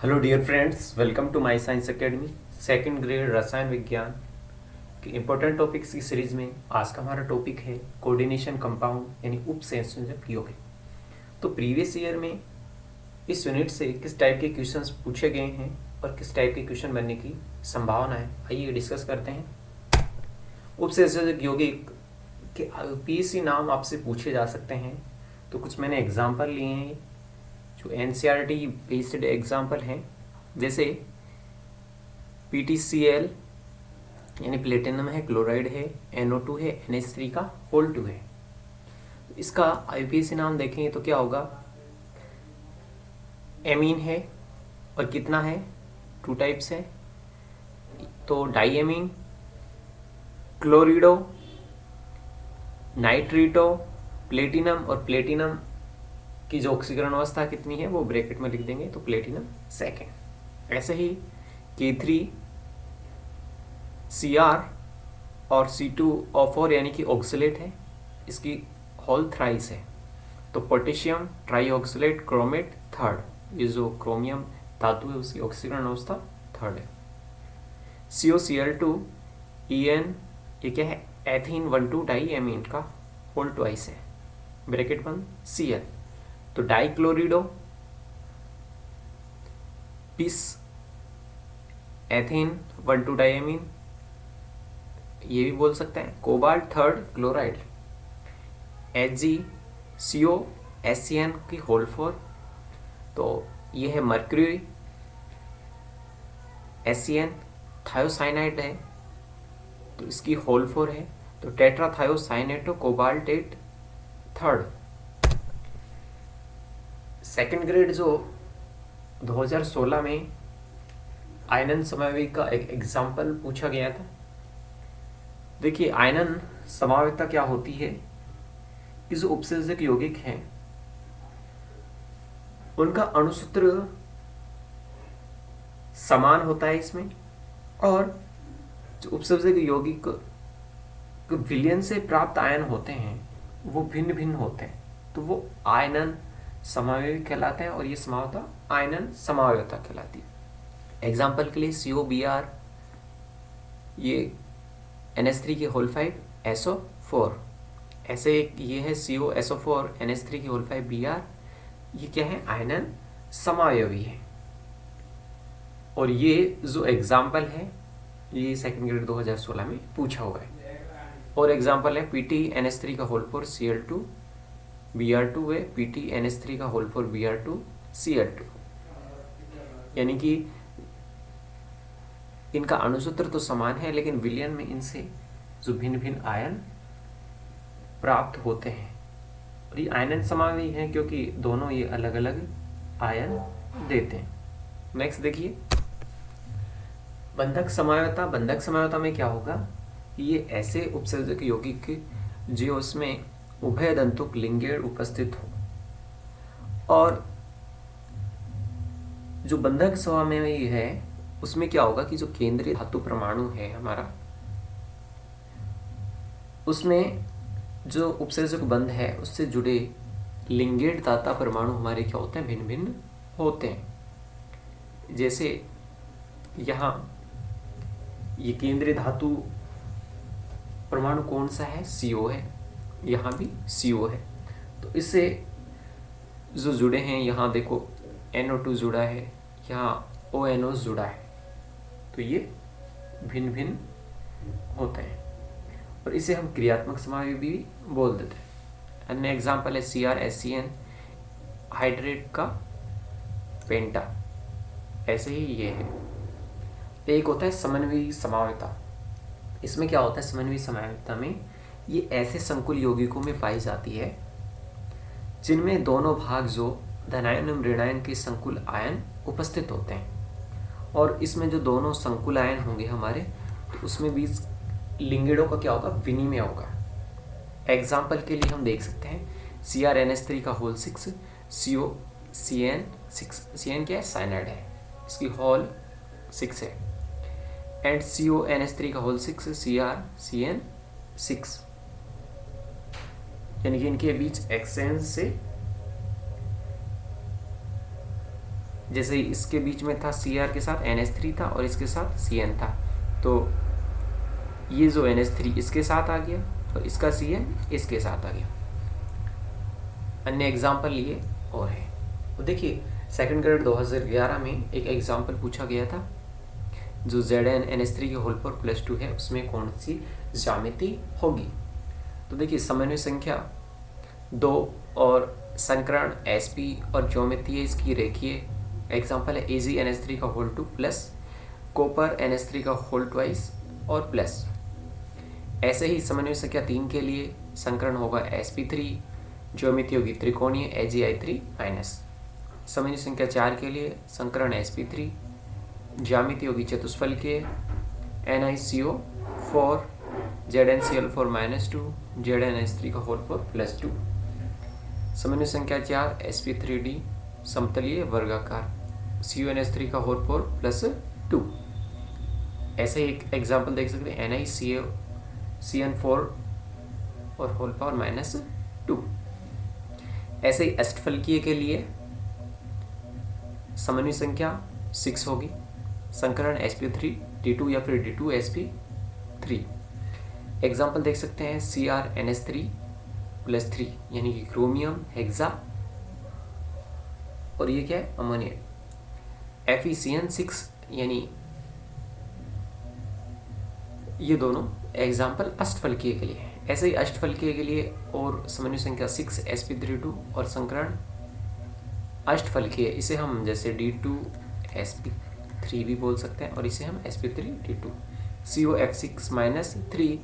Hello dear friends, welcome to my science academy. Second grade रसायन विज्ञान के important topics की सीरीज में आज का हमारा टॉपिक है कोऑर्डिनेशन कंपाउंड यानी उपसंयोजक यौगिक। तो प्रीवियस ईयर में इस यूनिट से किस टाइप के क्वेश्चंस पूछे गए हैं और किस टाइप के क्वेश्चन बनने की संभावना है, आइए डिस्कस करते हैं। उपसंयोजक यौगिक के पीएससी नाम आपसे पूछे जा सकते हैं। तो कुछ मैंने एग्जाम्पल लिए हैं जो एनसीईआरटी बेस्ड एग्जाम्पल हैं, जैसे PTCl यानी प्लेटिनम है, क्लोराइड है, NO2 है, NH3 का होल 2 है। इसका IUPAC नाम देखेंगे तो क्या होगा, एमीन है और कितना है, 2 टाइप्स है। तो डाईएमीन, क्लोरिडो, नाइट्रिटो, प्लेटिनम, और प्लेटिनम की जो ऑक्सीकरण अवस्था कितनी है वो ब्रैकेट में लिख देंगे, तो प्लेटिनम सेकेंड। ऐसे ही K3Cr और C2O4 यानी कि ऑक्सलेट है, इसकी होल थ्राइस है। तो पोटेशियम ट्राईऑक्सलेट क्रोमेट थर्ड, ये जो क्रोमियम धातु है उसकी ऑक्सीकरण अवस्था थर्ड है। COCl2 EN, ये क्या है, एथीन 1,2 डाईएमीन का होल ट्वाइस है, ब्रैकेट बंद Cl। तो डाइक्लोरिडो पिस एथेन 1,2 डाईएमीन, ये भी बोल सकते हैं। कोबाल्ट थर्ड क्लोराइड HgCO की होल 4, तो ये है मर्क्यूरी SCN, थायोसाइनाइड है तो इसकी होल 4 है, तो टेट्राथायोसाइनेटो कोबाल्टेट थर्ड। सेकेंड ग्रेड जो 2016 में आयनन समयविक का एक एग्जाम्पल पूछा गया था। देखिए, आयनन समयविकता क्या होती है कि जो उपसर्जक यौगिक हैं उनका अणुसूत्र समान होता है इसमें, और जो उपसर्जक यौगिक विलयन से प्राप्त आयन होते हैं वो भिन्न भिन्न होते हैं, तो वो आयनन समावयवी कहलाते हैं और ये समावता आयनन समावयवता कहलाती है। एग्जाम्पल के लिए COBr, ये NH3 की होल 5 SO4, ऐसे ये है COSO4 NH3 की होल 5 Br, ये क्या है, आयनन समावयवी है। और ये जो एग्जाम्पल है ये सेकंड ग्रेड 2016 में पूछा हुआ है। और एग्जाम्पल है PT NH3 का होल 4 Cl2 Br2 है, PT NH3 का होल 4 Br2 Cl2, यानी कि इनका अणुसूत्र तो समान है लेकिन विलयन में इनसे जो भिन्न भिन्न आयन प्राप्त होते हैं। और ये आयनन समावयवी है क्योंकि दोनों ये अलग अलग आयन देते हैं। नेक्स्ट देखिए, बंधक समावयवता। बंधक समावयवता में क्या होगा, ये ऐसे उपसर्जक यौगिक जो उसमें उभय दंतुक लिंगेर उपस्थित हो, और जो बंधक समावयवी है उसमें क्या होगा कि जो केंद्रीय धातु परमाणु है हमारा, उसमें जो उपसर्जक बंध है उससे जुड़े लिंगेट दाता परमाणु हमारे क्या होते हैं, भिन्न भिन्न होते हैं। जैसे यहाँ ये केंद्रीय धातु परमाणु कौन सा है, CO है, यहाँ भी CO है, तो इससे जो जुड़े हैं, यहाँ देखो NO2 जुड़ा है, यहाँ ONO जुड़ा है, तो ये भिन्न भिन्न होते हैं और इसे हम क्रियात्मक समावयवी भी बोल देते हैं। अन्य एग्जाम्पल है CrSCN हाइड्रेट का पेंटा, ऐसे ही ये है। एक होता है समन्वयी समावयवता। इसमें क्या होता है, समन्वयी समावयवता में ये ऐसे संकुल यौगिकों में पाई जाती है जिनमें दोनों भाग जो धनायन एवं ऋणायन के संकुल आयन उपस्थित होते हैं, और इसमें जो दोनों संकुल आयन होंगे हमारे, तो उसमें बीच लिंगेड़ों का क्या होगा, विनिमय होगा। एग्जाम्पल के लिए हम देख सकते हैं CrNH3 का होल 6 COCN6, CN क्या है, साइनाइड है, इसकी होल 6 है, एंड CONH3 का होल 6 CrCN6, यानी कि इनके बीच एक्सचेंज से जैसे इसके बीच में था Cr के साथ NH3 था और इसके साथ Cn था, तो ये जो NH3 इसके साथ आ गया और इसका Cn इसके साथ आ गया। अन्य एग्जाम्पल ये और है। तो देखिए सेकंड ग्रेड 2011 में एक एग्जाम्पल पूछा गया था, जो ZnNH3 के होल पावर +2 है उसमें कौन सी ज्यामिति होगी। तो देखिए समन्वय संख्या 2 और संकरण Sp और ज्योमेट्री है इसकी रेखीय। एग्जाम्पल है AgNH3 का होल 2 प्लस कॉपर NH3 का होल ट्वाइस और प्लस। ऐसे ही समन्वय संख्या 3 के लिए संकरण होगा Sp3, ज्योमेट्री होगी त्रिकोणीय AgI3 माइनस। समन्वय संख्या 4 के लिए संकरण Sp3, ज्यामिति होगी चतुष्फलकीय NiCO4, ZnCl4 -2, ZnH3 का होल पावर +2। समन्वय संख्या 4 Sp3D, समतलीय वर्गाकार CuNH3 का होल पावर +2। ऐसे ही एक एग्जाम्पल देख सकते हैं NiCN4 और होल पावर -2। ऐसे ही अष्टफलकीय के लिए समन्वय संख्या 6 होगी, संकरण Sp3D2 या फिर D2Sp3। एग्जाम्पल देख सकते हैं CrNH3 +3 यानी कि क्रोमियम हेक्सा, और ये क्या है अमोनिया। FeCN6 यानी ये दोनों एग्जाम्पल अष्टफलकीय के लिए है। ऐसे ही अष्टफलकीय के लिए और समन्वय संख्या 6 Sp3D2 और संकरण अष्टफलकीय, इसे हम जैसे D2Sp3 भी बोल सकते हैं और इसे हम Sp3D2, COF6-3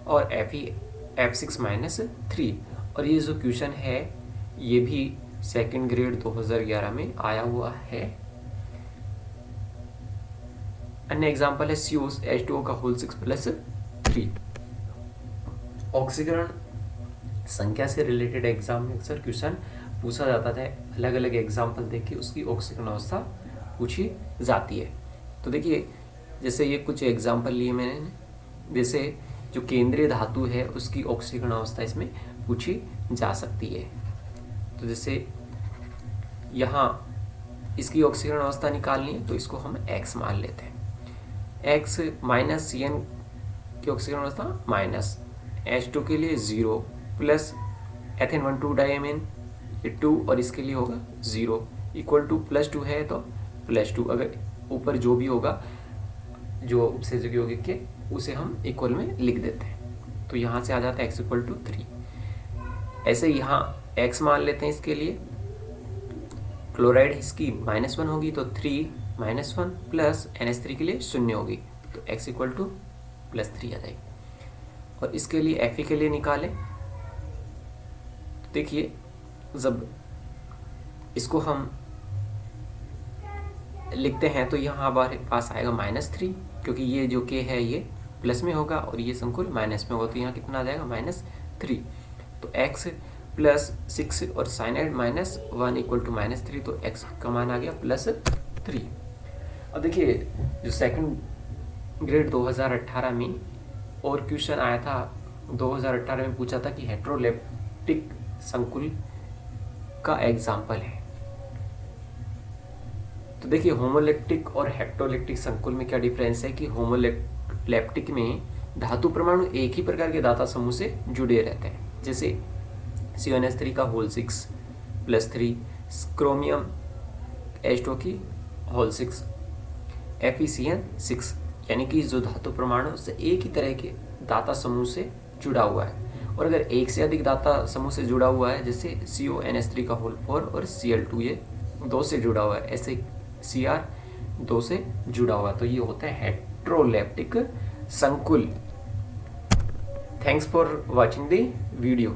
और FeF6-3। और ये जो क्वेश्चन है ये भी सेकंड ग्रेड 2011 में आया हुआ है। अन्य एग्जाम्पल है COH2O का होल 6 + 3। ऑक्सीकरण संख्या से रिलेटेड एग्जाम में अक्सर क्वेश्चन पूछा जाता है, अलग अलग एग्जाम्पल देख के उसकी ऑक्सीकरण अवस्था पूछी जाती है। तो देखिए जैसे ये कुछ एग्जाम्पल लिए मैंने, जैसे जो केंद्रीय धातु है उसकी ऑक्सीकरण अवस्था इसमें पूछी जा सकती है। तो जैसे यहाँ इसकी ऑक्सीकरण अवस्था निकालनी है तो इसको हम X मान लेते हैं। X -Cn की ऑक्सीकरण अवस्था माइनस, H2 के लिए 0 प्लस एथेन 1,2 डायमीन 2 और इसके लिए होगा 0 इक्वल टू +2 है तो +2। अगर ऊपर जो भी होगा जो उपसेचक यौगिक के उसे हम इक्वल में लिख देते हैं, तो यहाँ से आ जाता है X = 3। ऐसे यहाँ X मान लेते हैं इसके लिए। क्लोराइड इसकी -1 होगी तो 3 -1 प्लस NH3 के लिए 0 होगी तो X = +3 आ जाएगी। और इसके लिए Fe के लिए निकालें, देखिए जब इसको हम लिखते हैं तो यहाँ हमारे पास आएगा -3, क्योंकि ये जो K है ये प्लस में होगा और ये संकुल माइनस में होगा, तो यहाँ कितना आ जाएगा -3। तो X + 6 और साइनाइड -1 = -3, तो X का मान आ गया +3। अब देखिए जो सेकंड ग्रेड 2018 में और क्वेश्चन आया था, 2018 में पूछा था कि हेट्रोलेप्टिक संकुल का एग्जाम्पल है। तो देखिए होमोलेप्टिक और हेट्रोलेप्टिक संकुल में क्या डिफरेंस है कि होमोलेप्टिक में धातु परमाणु एक ही प्रकार के धातु समूह से जुड़े रहते हैं, जैसे CuNH3 का होल 6 + 3, क्रोमियम H2O की होल 6, FeCN6 यानी कि जो धातु परमाणु से एक ही तरह के धातु समूह से जुड़ा हुआ है। और अगर एक से अधिक धातु समूह से जुड़ा हुआ है, जैसे CONH3 का होल 4 और Cl2 ये 2 से जुड़ा हुआ है, ऐसे Cr 2 से जुड़ा हुआ है, तो ये होता है हेट्रोलेप्टिक संकुल। Thanks for watching the video.